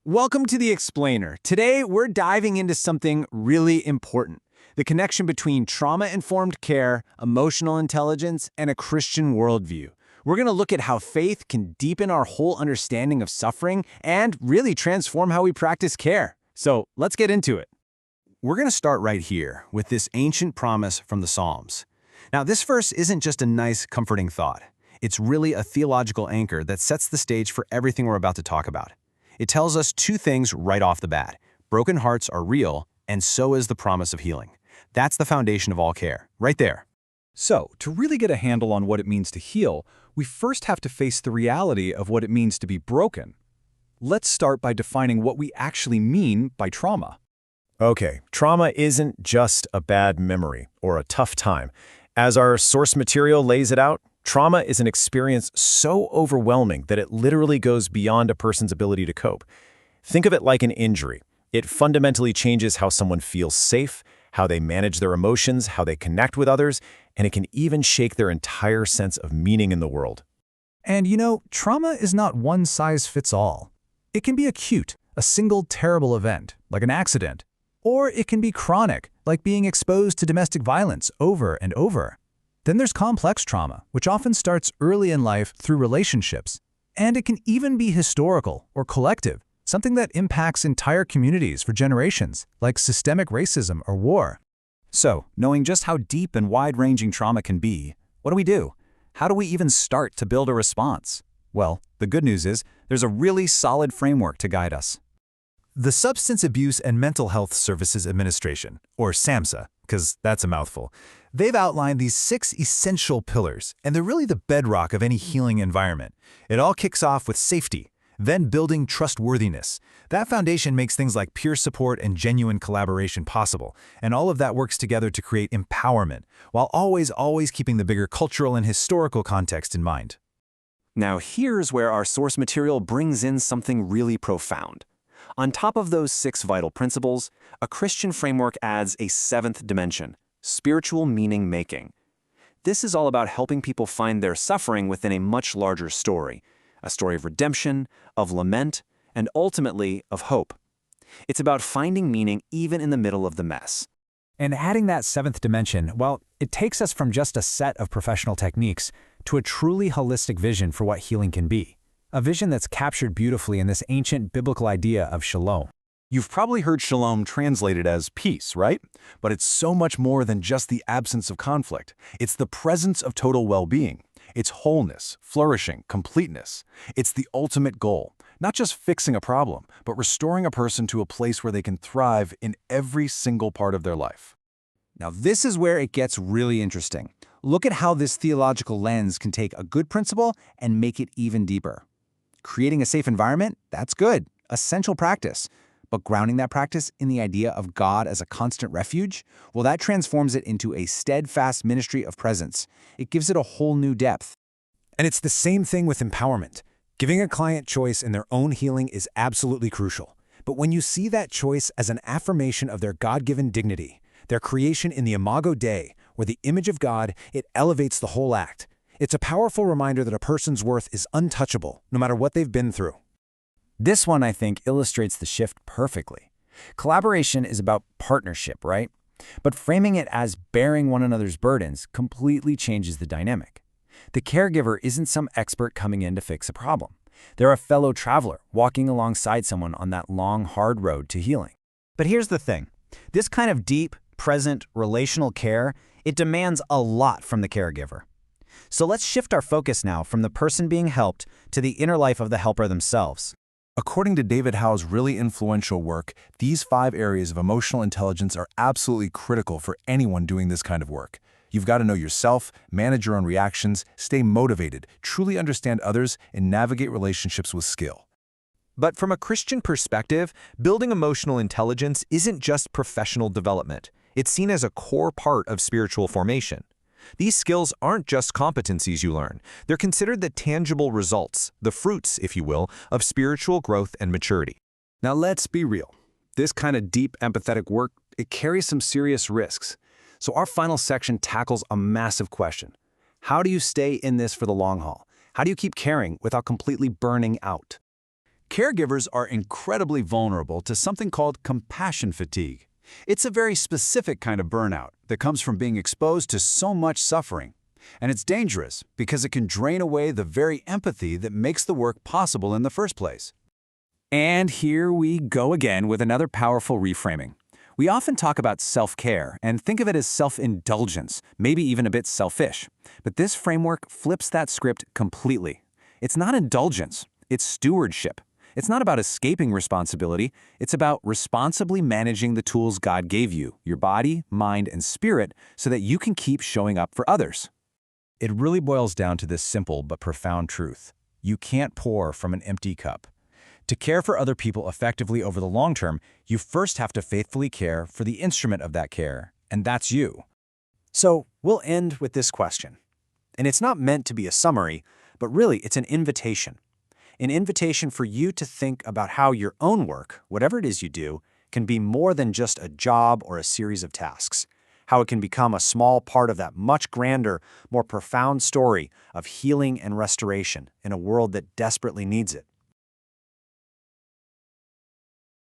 Welcome to The Explainer. Today, we're diving into something really important: the connection between trauma-informed care, emotional intelligence, and a Christian worldview. We're going to look at how faith can deepen our whole understanding of suffering and really transform how we practice care. So let's get into it. We're going to start right here with this ancient promise from the Psalms. Now, this verse isn't just a nice, comforting thought. It's really a theological anchor that sets the stage for everything we're about to talk about. It tells us two things right off the bat. Broken hearts are real, and so is the promise of healing. That's the foundation of all care, right there. So, to really get a handle on what it means to heal, we first have to face the reality of what it means to be broken. Let's start by defining what we actually mean by trauma. Okay, trauma isn't just a bad memory or a tough time. As our source material lays it out, trauma is an experience so overwhelming that it literally goes beyond a person's ability to cope. Think of it like an injury. It fundamentally changes how someone feels safe, how they manage their emotions, how they connect with others, and it can even shake their entire sense of meaning in the world. And trauma is not one size fits all. It can be acute, a single terrible event, like an accident. Or it can be chronic, like being exposed to domestic violence over and over. Then there's complex trauma, which often starts early in life through relationships. And it can even be historical or collective, something that impacts entire communities for generations, like systemic racism or war. So, knowing just how deep and wide-ranging trauma can be, what do? How do we even start to build a response? Well, the good news is there's a really solid framework to guide us. The Substance Abuse and Mental Health Services Administration, or SAMHSA, because that's a mouthful, they've outlined these 6 essential pillars, and they're really the bedrock of any healing environment. It all kicks off with safety, then building trustworthiness. That foundation makes things like peer support and genuine collaboration possible, and all of that works together to create empowerment, while always keeping the bigger cultural and historical context in mind. Now here's where our source material brings in something really profound. On top of those 6 vital principles, a Christian framework adds a 7th dimension: spiritual meaning making. This is all about helping people find their suffering within a much larger story, a story of redemption, of lament, and ultimately of hope. It's about finding meaning even in the middle of the mess. And adding that 7th dimension, well, it takes us from just a set of professional techniques to a truly holistic vision for what healing can be. A vision that's captured beautifully in this ancient biblical idea of shalom. You've probably heard shalom translated as peace, right? But it's so much more than just the absence of conflict. It's the presence of total well-being. It's wholeness, flourishing, completeness. It's the ultimate goal. Not just fixing a problem, but restoring a person to a place where they can thrive in every single part of their life. Now, this is where it gets really interesting. Look at how this theological lens can take a good principle and make it even deeper. Creating a safe environment, that's good, essential practice. But grounding that practice in the idea of God as a constant refuge, well, that transforms it into a steadfast ministry of presence. It gives it a whole new depth. And it's the same thing with empowerment. Giving a client choice in their own healing is absolutely crucial. But when you see that choice as an affirmation of their God-given dignity, their creation in the Imago Dei, or the image of God, it elevates the whole act. It's a powerful reminder that a person's worth is untouchable, no matter what they've been through. This one, I think, illustrates the shift perfectly. Collaboration is about partnership, right? But framing it as bearing one another's burdens completely changes the dynamic. The caregiver isn't some expert coming in to fix a problem. They're a fellow traveler walking alongside someone on that long, hard road to healing. But here's the thing. This kind of deep, present, relational care, it demands a lot from the caregiver. So let's shift our focus now from the person being helped to the inner life of the helper themselves. According to David Howe's really influential work, these 5 areas of emotional intelligence are absolutely critical for anyone doing this kind of work. You've got to know yourself, manage your own reactions, stay motivated, truly understand others, and navigate relationships with skill. But from a Christian perspective, building emotional intelligence isn't just professional development. It's seen as a core part of spiritual formation. These skills aren't just competencies you learn. They're considered the tangible results, the fruits, if you will, of spiritual growth and maturity. Now let's be real. This kind of deep, empathetic work, it carries some serious risks. So our final section tackles a massive question. How do you stay in this for the long haul? How do you keep caring without completely burning out? Caregivers are incredibly vulnerable to something called compassion fatigue. It's a very specific kind of burnout that comes from being exposed to so much suffering. And it's dangerous because it can drain away the very empathy that makes the work possible in the first place. And here we go again with another powerful reframing. We often talk about self-care and think of it as self-indulgence, maybe even a bit selfish. But this framework flips that script completely. It's not indulgence, it's stewardship. It's not about escaping responsibility, it's about responsibly managing the tools God gave you, your body, mind, and spirit, so that you can keep showing up for others. It really boils down to this simple but profound truth. You can't pour from an empty cup. To care for other people effectively over the long term, you first have to faithfully care for the instrument of that care, and that's you. So we'll end with this question. And it's not meant to be a summary, but really it's an invitation. An invitation for you to think about how your own work, whatever it is you do, can be more than just a job or a series of tasks. How it can become a small part of that much grander, more profound story of healing and restoration in a world that desperately needs it.